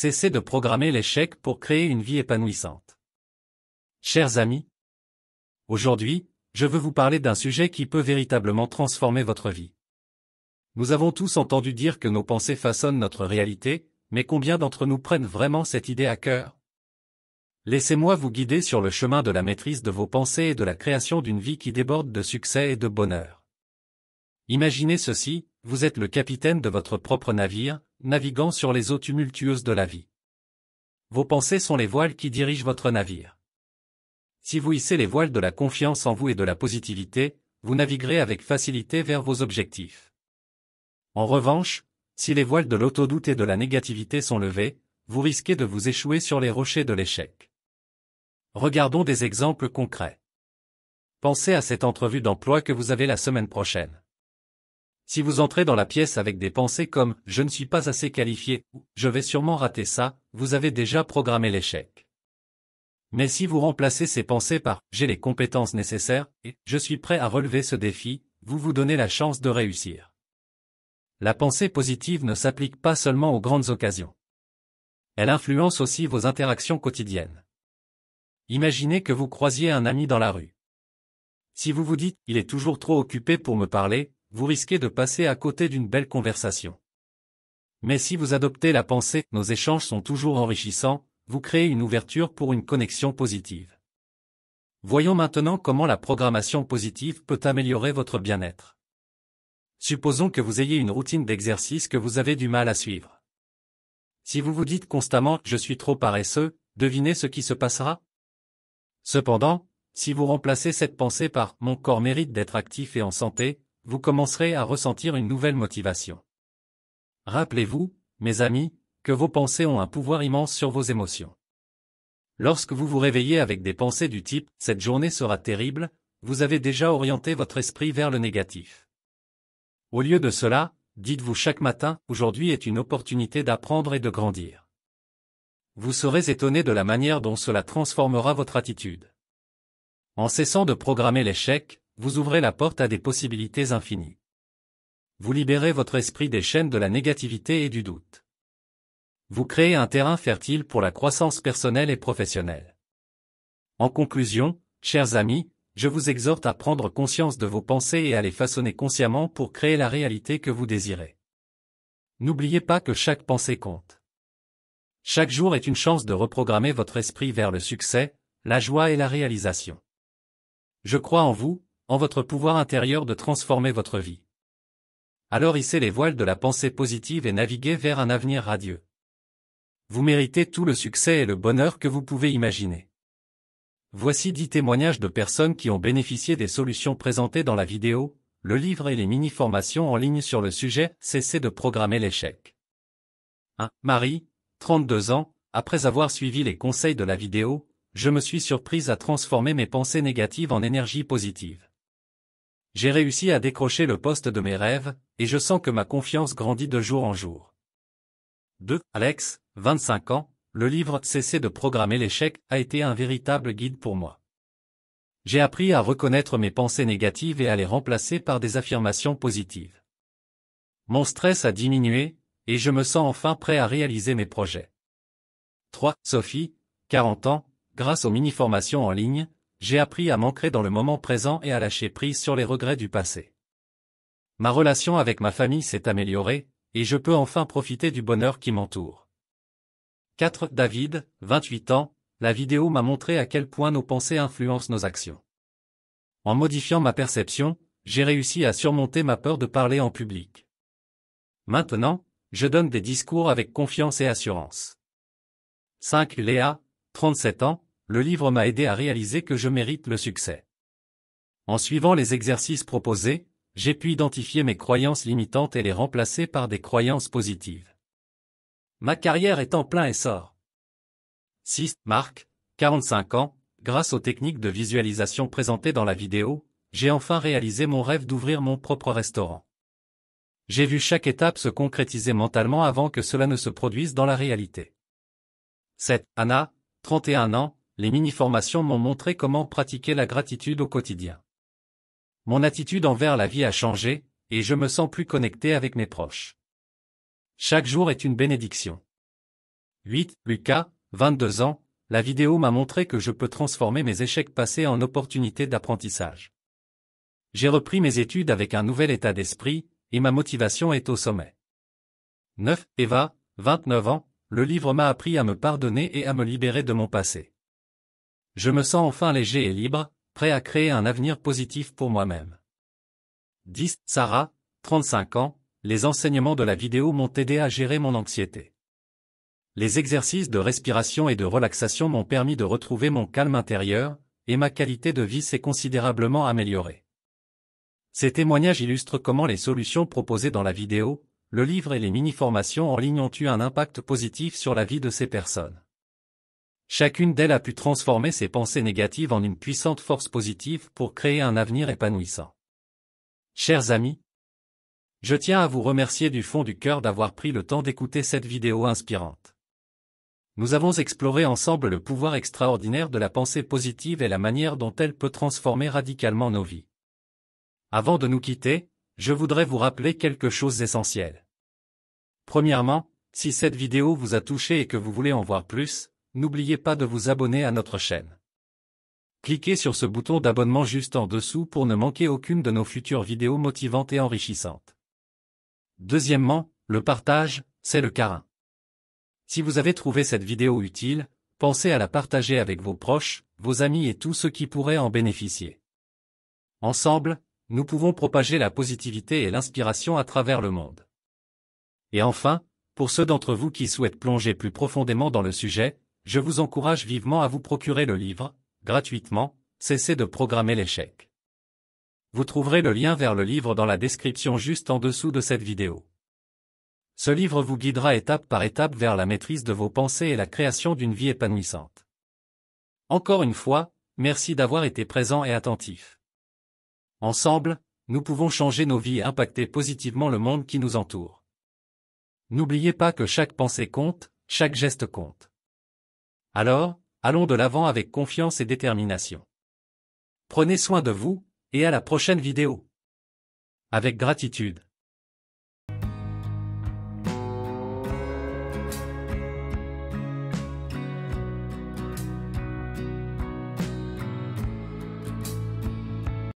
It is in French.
cessez de programmer l'échec pour créer une vie épanouissante. Chers amis, aujourd'hui, je veux vous parler d'un sujet qui peut véritablement transformer votre vie. Nous avons tous entendu dire que nos pensées façonnent notre réalité, mais combien d'entre nous prennent vraiment cette idée à cœur? Laissez-moi vous guider sur le chemin de la maîtrise de vos pensées et de la création d'une vie qui déborde de succès et de bonheur. Imaginez ceci, vous êtes le capitaine de votre propre navire, naviguant sur les eaux tumultueuses de la vie. Vos pensées sont les voiles qui dirigent votre navire. Si vous hissez les voiles de la confiance en vous et de la positivité, vous naviguerez avec facilité vers vos objectifs. En revanche, si les voiles de l'autodoute et de la négativité sont levées, vous risquez de vous échouer sur les rochers de l'échec. Regardons des exemples concrets. Pensez à cette entrevue d'emploi que vous avez la semaine prochaine. Si vous entrez dans la pièce avec des pensées comme « je ne suis pas assez qualifié » ou « je vais sûrement rater ça », vous avez déjà programmé l'échec. Mais si vous remplacez ces pensées par « j'ai les compétences nécessaires » et « je suis prêt à relever ce défi », vous vous donnez la chance de réussir. La pensée positive ne s'applique pas seulement aux grandes occasions. Elle influence aussi vos interactions quotidiennes. Imaginez que vous croisiez un ami dans la rue. Si vous vous dites « il est toujours trop occupé pour me parler », vous risquez de passer à côté d'une belle conversation. Mais si vous adoptez la pensée « nos échanges sont toujours enrichissants », vous créez une ouverture pour une connexion positive. Voyons maintenant comment la programmation positive peut améliorer votre bien-être. Supposons que vous ayez une routine d'exercice que vous avez du mal à suivre. Si vous vous dites constamment « je suis trop paresseux », devinez ce qui se passera? Cependant, si vous remplacez cette pensée par « mon corps mérite d'être actif et en santé », vous commencerez à ressentir une nouvelle motivation. Rappelez-vous, mes amis, que vos pensées ont un pouvoir immense sur vos émotions. Lorsque vous vous réveillez avec des pensées du type « cette journée sera terrible », vous avez déjà orienté votre esprit vers le négatif. Au lieu de cela, dites-vous chaque matin « aujourd'hui est une opportunité d'apprendre et de grandir ». Vous serez étonné de la manière dont cela transformera votre attitude. En cessant de programmer l'échec, vous ouvrez la porte à des possibilités infinies. Vous libérez votre esprit des chaînes de la négativité et du doute. Vous créez un terrain fertile pour la croissance personnelle et professionnelle. En conclusion, chers amis, je vous exhorte à prendre conscience de vos pensées et à les façonner consciemment pour créer la réalité que vous désirez. N'oubliez pas que chaque pensée compte. Chaque jour est une chance de reprogrammer votre esprit vers le succès, la joie et la réalisation. Je crois en vous, en votre pouvoir intérieur de transformer votre vie. Alors hissez les voiles de la pensée positive et naviguez vers un avenir radieux. Vous méritez tout le succès et le bonheur que vous pouvez imaginer. Voici 10 témoignages de personnes qui ont bénéficié des solutions présentées dans la vidéo, le livre et les mini-formations en ligne sur le sujet « Cessez de programmer l'échec ». 1. Marie, 32 ans, après avoir suivi les conseils de la vidéo, je me suis surprise à transformer mes pensées négatives en énergie positive. J'ai réussi à décrocher le poste de mes rêves, et je sens que ma confiance grandit de jour en jour. 2. Alex, 25 ans, le livre « Cessez de programmer l'échec » a été un véritable guide pour moi. J'ai appris à reconnaître mes pensées négatives et à les remplacer par des affirmations positives. Mon stress a diminué, et je me sens enfin prêt à réaliser mes projets. 3. Sophie, 40 ans, grâce aux mini-formations en ligne, j'ai appris à m'ancrer dans le moment présent et à lâcher prise sur les regrets du passé. Ma relation avec ma famille s'est améliorée, et je peux enfin profiter du bonheur qui m'entoure. 4. David, 28 ans, la vidéo m'a montré à quel point nos pensées influencent nos actions. En modifiant ma perception, j'ai réussi à surmonter ma peur de parler en public. Maintenant, je donne des discours avec confiance et assurance. 5. Léa, 37 ans, le livre m'a aidé à réaliser que je mérite le succès. En suivant les exercices proposés, j'ai pu identifier mes croyances limitantes et les remplacer par des croyances positives. Ma carrière est en plein essor. 6. Marc, 45 ans, grâce aux techniques de visualisation présentées dans la vidéo, j'ai enfin réalisé mon rêve d'ouvrir mon propre restaurant. J'ai vu chaque étape se concrétiser mentalement avant que cela ne se produise dans la réalité. 7. Anna, 31 ans, les mini-formations m'ont montré comment pratiquer la gratitude au quotidien. Mon attitude envers la vie a changé, et je me sens plus connecté avec mes proches. Chaque jour est une bénédiction. 8. Lucas, 22 ans, la vidéo m'a montré que je peux transformer mes échecs passés en opportunités d'apprentissage. J'ai repris mes études avec un nouvel état d'esprit, et ma motivation est au sommet. 9. Eva, 29 ans, le livre m'a appris à me pardonner et à me libérer de mon passé. Je me sens enfin léger et libre, prêt à créer un avenir positif pour moi-même. 10. Sarah, 35 ans, les enseignements de la vidéo m'ont aidé à gérer mon anxiété. Les exercices de respiration et de relaxation m'ont permis de retrouver mon calme intérieur, et ma qualité de vie s'est considérablement améliorée. Ces témoignages illustrent comment les solutions proposées dans la vidéo, le livre et les mini-formations en ligne ont eu un impact positif sur la vie de ces personnes. Chacune d'elles a pu transformer ses pensées négatives en une puissante force positive pour créer un avenir épanouissant. Chers amis, je tiens à vous remercier du fond du cœur d'avoir pris le temps d'écouter cette vidéo inspirante. Nous avons exploré ensemble le pouvoir extraordinaire de la pensée positive et la manière dont elle peut transformer radicalement nos vies. Avant de nous quitter, je voudrais vous rappeler quelque chose d'essentiel. Premièrement, si cette vidéo vous a touché et que vous voulez en voir plus, n'oubliez pas de vous abonner à notre chaîne. Cliquez sur ce bouton d'abonnement juste en dessous pour ne manquer aucune de nos futures vidéos motivantes et enrichissantes. Deuxièmement, le partage, c'est le câlin. Si vous avez trouvé cette vidéo utile, pensez à la partager avec vos proches, vos amis et tous ceux qui pourraient en bénéficier. Ensemble, nous pouvons propager la positivité et l'inspiration à travers le monde. Et enfin, pour ceux d'entre vous qui souhaitent plonger plus profondément dans le sujet, je vous encourage vivement à vous procurer le livre, gratuitement, Cessez de programmer l'échec. Vous trouverez le lien vers le livre dans la description juste en dessous de cette vidéo. Ce livre vous guidera étape par étape vers la maîtrise de vos pensées et la création d'une vie épanouissante. Encore une fois, merci d'avoir été présent et attentif. Ensemble, nous pouvons changer nos vies et impacter positivement le monde qui nous entoure. N'oubliez pas que chaque pensée compte, chaque geste compte. Alors, allons de l'avant avec confiance et détermination. Prenez soin de vous, et à la prochaine vidéo. Avec gratitude.